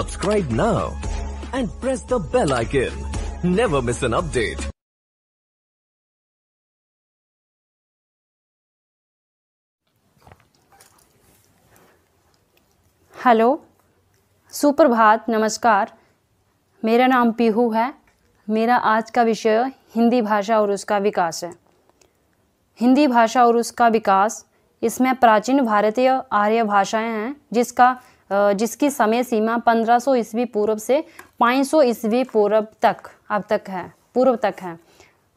Subscribe now and press the bell icon. Never miss an update. Hello, सुप्रभात, नमस्कार। मेरा नाम पीहू है। मेरा आज का विषय हिंदी भाषा और उसका विकास है। हिंदी भाषा और उसका विकास, इसमें प्राचीन भारतीय आर्य भाषाएं हैं जिसकी समय सीमा 1500 ईस्वी पूर्व से 500 ईस्वी पूर्व तक है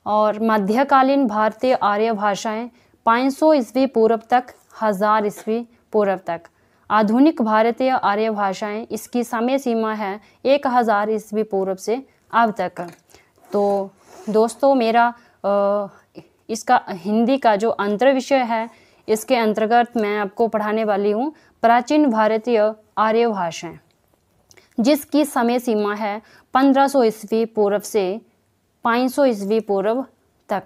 और मध्यकालीन भारतीय आर्य भाषाएं 500 ईस्वी पूर्व तक 1000 ईस्वी पूर्व तक। आधुनिक भारतीय आर्य भाषाएं, इसकी समय सीमा है 1000 ईस्वी पूर्व से अब तक। तो दोस्तों, मेरा इसका हिंदी का जो अंतर विषय है, इसके अंतर्गत मैं आपको पढ़ाने वाली हूँ प्राचीन भारतीय आर्य भाषाएं, जिसकी समय सीमा है 1500 ईस्वी पूर्व से 500 ईस्वी पूर्व तक।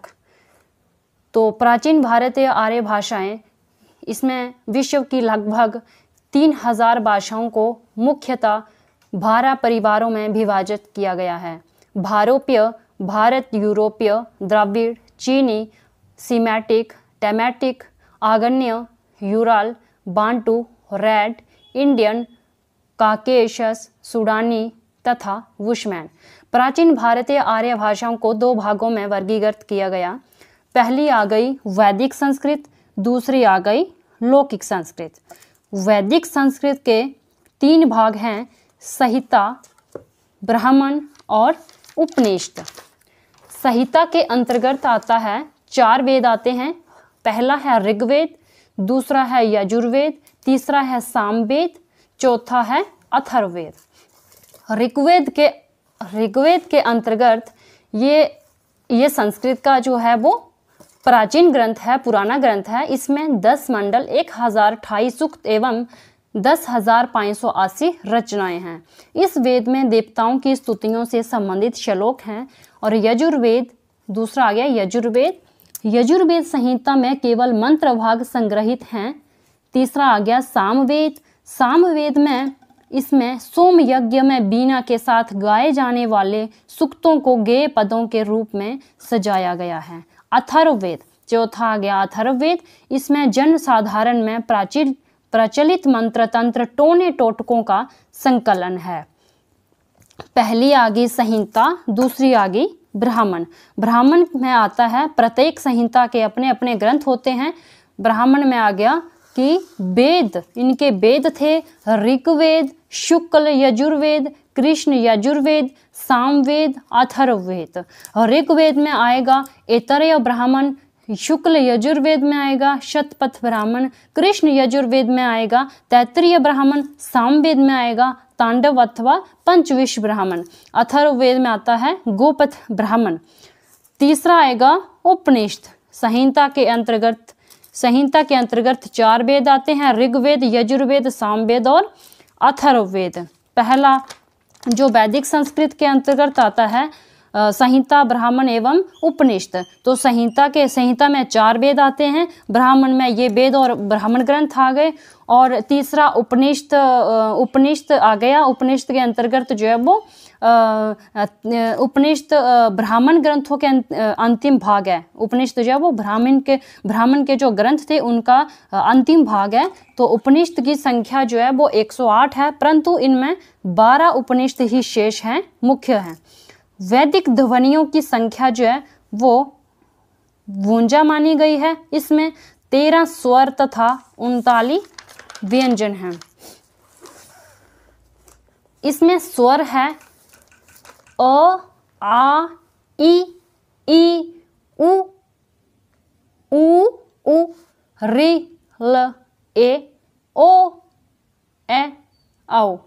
तो प्राचीन भारतीय आर्य भाषाएं, इसमें विश्व की लगभग 3000 भाषाओं को मुख्यतः 12 परिवारों में विभाजित किया गया है। भारोपीय, भारत यूरोपीय, द्रविड़, चीनी, सीमेटिक, टेमेटिक, आग्नेय, Ural, Bantu, red, Indian, Caucasus, सूडानी तथा वुशमैन। प्राचीन भारतीय आर्य भाषाओं को 2 भागों में वर्गीकृत किया गया। पहली आ गई वैदिक संस्कृत, दूसरी आ गई लौकिक संस्कृत। वैदिक संस्कृत के 3 भाग हैं: संहिता, ब्राह्मण और उपनिषद। संहिता के अंतर्गत आता है 4 वेद आते हैं। पहला है ऋग्वेद, दूसरा है यजुर्वेद, तीसरा है सामवेद, चौथा है अथर्ववेद। ऋग्वेद के अंतर्गत ये संस्कृत का जो है वो प्राचीन ग्रंथ है, पुराना ग्रंथ है। इसमें 10 मंडल, 1028 सूक्त एवं 10,580 रचनाएं हैं। इस वेद में देवताओं की स्तुतियों से संबंधित श्लोक हैं। और यजुर्वेद, दूसरा आ गया यजुर्वेद। यजुर्वेद संहिता में केवल मंत्र भाग संग्रहित हैं। तीसरा आ गया सामवेद। सामवेद में इसमें सोम यज्ञ में बीना के साथ गाए जाने वाले सूक्तों को गेय पदों के रूप में सजाया गया है। अथर्ववेद, चौथा आ गया अथर्ववेद। इसमें जन साधारण में प्रचलित मंत्र तंत्र टोने टोटकों का संकलन है। पहली आ गई संहिता, दूसरी आ गई ब्राह्मण। ब्राह्मण में आता है, प्रत्येक संहिता के अपने अपने ग्रंथ होते हैं। ब्राह्मण में आ गया कि वेद, इनके वेद थे ऋग्वेद, शुक्ल यजुर्वेद, कृष्ण यजुर्वेद, सामवेद, अथर्ववेद। ऋग्वेद में आएगा ऐतरेय ब्राह्मण, शुक्ल यजुर्वेद में आएगा शतपथ ब्राह्मण, कृष्ण यजुर्वेद में आएगा तैत्तिरीय ब्राह्मण, सामवेद में आएगा तांडव अथवा पंचविश ब्राह्मण, अथर्ववेद में आता है गोपथ ब्राह्मण। तीसरा आएगा उपनिषद। संहिता के अंतर्गत 4 वेद आते हैं: ऋग्वेद, यजुर्वेद, सामवेद और अथर्ववेद। पहला जो वैदिक संस्कृत के अंतर्गत आता है संहिता, ब्राह्मण एवं उपनिषद। तो संहिता में 4 वेद आते हैं। ब्राह्मण में ये वेद और ब्राह्मण ग्रंथ आ गए। और तीसरा उपनिषद आ गया। उपनिषद के अंतर्गत जो है वो उपनिषद ब्राह्मण ग्रंथों के अंतिम भाग है। उपनिषद जो है वो ब्राह्मण के जो ग्रंथ थे उनका अंतिम भाग है। तो उपनिषद की संख्या जो है वो 108 है, परंतु इनमें 12 उपनिषद ही शेष हैं, मुख्य हैं। वैदिक ध्वनियों की संख्या जो है वो 52 मानी गई है। इसमें 13 स्वर तथा 39 व्यंजन हैं। इसमें स्वर है अ, आ, ई, उ, उ, ऋ, ल, ए, ओ, ए, औ।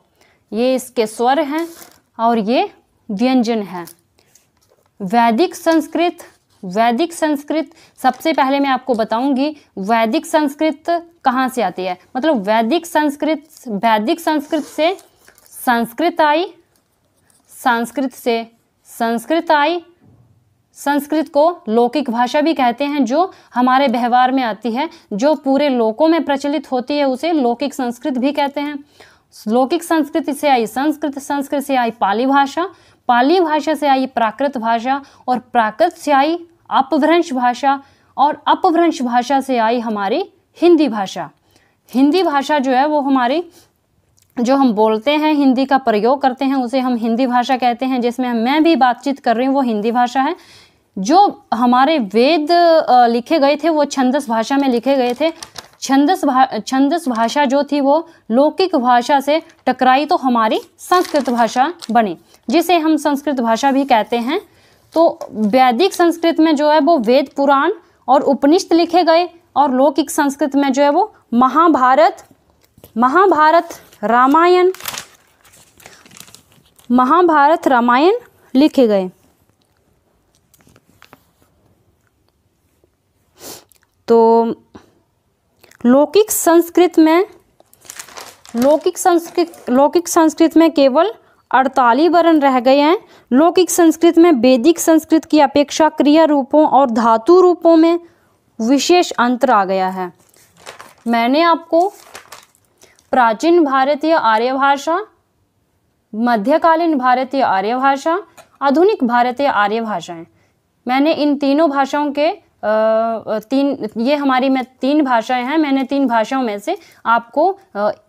ये इसके स्वर हैं और ये व्यंजन है। वैदिक संस्कृत सबसे पहले मैं आपको बताऊंगी वैदिक संस्कृत कहाँ से आती है। मतलब वैदिक संस्कृत से संस्कृत आई, संस्कृत से संस्कृत आई। संस्कृत को लौकिक भाषा भी कहते हैं, जो हमारे व्यवहार में आती है, जो पूरे लोकों में प्रचलित होती है, उसे लौकिक संस्कृत भी कहते हैं। लौकिक संस्कृत से आई संस्कृत, संस्कृत से आई पाली भाषा, पाली भाषा से आई प्राकृत भाषा, और प्राकृत से आई अपभ्रंश भाषा, और अपभ्रंश भाषा से आई हमारी हिंदी भाषा। हिंदी भाषा जो है वो हमारी, जो हम बोलते हैं, हिंदी का प्रयोग करते हैं, उसे हम हिंदी भाषा कहते हैं। जिसमें मैं भी बातचीत कर रही हूँ वो हिंदी भाषा है। जो हमारे वेद लिखे गए थे वो छंदस भाषा में लिखे गए थे। छंदस भाषा जो थी वो लौकिक भाषा से टकराई तो हमारी संस्कृत भाषा बनी, जिसे हम संस्कृत भाषा भी कहते हैं। तो वैदिक संस्कृत में जो है वो वेद पुराण और उपनिषद लिखे गए, और लौकिक संस्कृत में जो है वो महाभारत रामायण लिखे गए। तो लौकिक संस्कृत में केवल 48 वर्ण रह गए हैं। लौकिक संस्कृत में वैदिक संस्कृत की अपेक्षा क्रिया रूपों और धातु रूपों में विशेष अंतर आ गया है। मैंने आपको प्राचीन भारतीय आर्य भाषा, मध्यकालीन भारतीय आर्य भाषा, आधुनिक भारतीय आर्य भाषाएं, मैंने इन तीनों भाषाओं के ये हमारी में 3 भाषाएं हैं। मैंने 3 भाषाओं में से आपको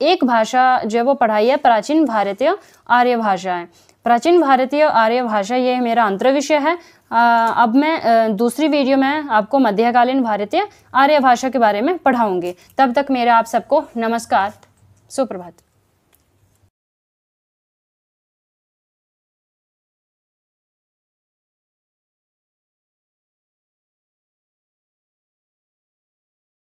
एक भाषा जो है वो पढ़ाई है, प्राचीन भारतीय आर्य भाषा है। प्राचीन भारतीय आर्य भाषा ये मेरा अंतर विषय है। अब मैं दूसरी वीडियो में आपको मध्यकालीन भारतीय आर्य भाषा के बारे में पढ़ाऊंगी। तब तक मेरा आप सबको नमस्कार, सुप्रभात।